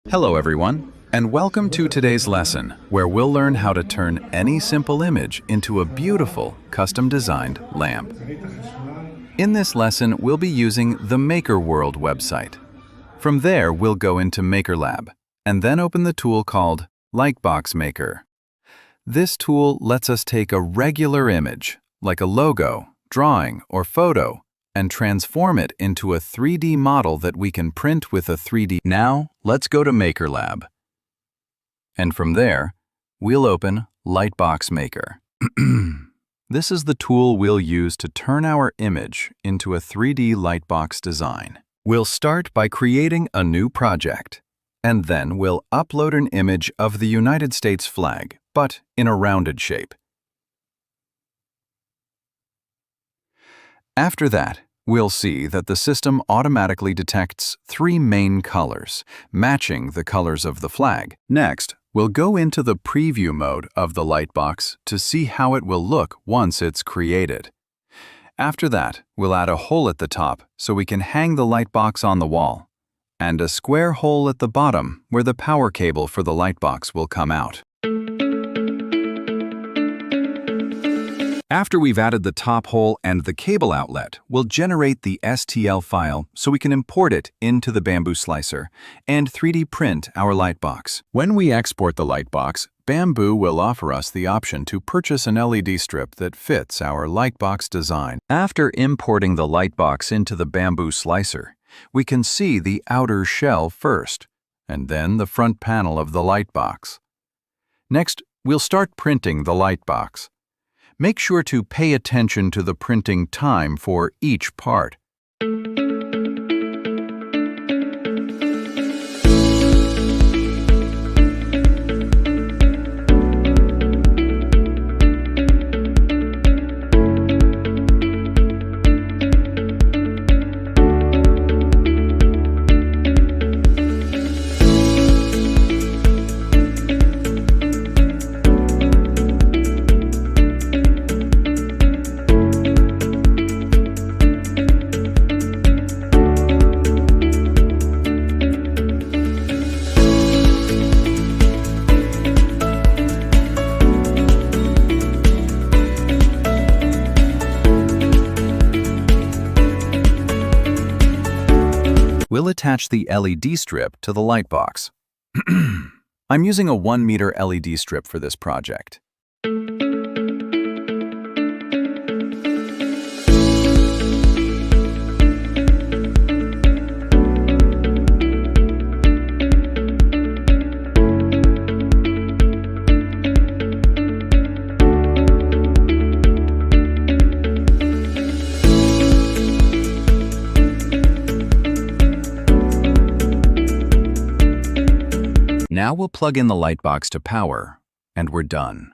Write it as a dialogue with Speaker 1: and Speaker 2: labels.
Speaker 1: Hello everyone, and welcome to today's lesson, where we'll learn how to turn any simple image into a beautiful, custom-designed lamp. In this lesson, we'll be using the Maker World website. From there, we'll go into MakerLab, and then open the tool called Lightbox Maker. This tool lets us take a regular image, like a logo, drawing, or photo, and transform it into a 3D model that we can print with a 3D. Now, let's go to MakerLab. And from there, we'll open Lightbox Maker. This is the tool we'll use to turn our image into a 3D lightbox design. We'll start by creating a new project, and then we'll upload an image of the United States flag, but in a rounded shape. After that, we'll see that the system automatically detects 3 main colors, matching the colors of the flag. Next, we'll go into the preview mode of the lightbox to see how it will look once it's created. After that, we'll add a hole at the top so we can hang the lightbox on the wall, and a square hole at the bottom where the power cable for the lightbox will come out. After we've added the top hole and the cable outlet, we'll generate the STL file so we can import it into the Bamboo Slicer and 3D print our lightbox. When we export the lightbox, Bamboo will offer us the option to purchase an LED strip that fits our lightbox design. After importing the lightbox into the Bamboo Slicer, we can see the outer shell first, and then the front panel of the lightbox. Next, we'll start printing the lightbox. Make sure to pay attention to the printing time for each part. We'll attach the LED strip to the lightbox. I'm using a 1 meter LED strip for this project. Now we'll plug in the lightbox to power, and we're done.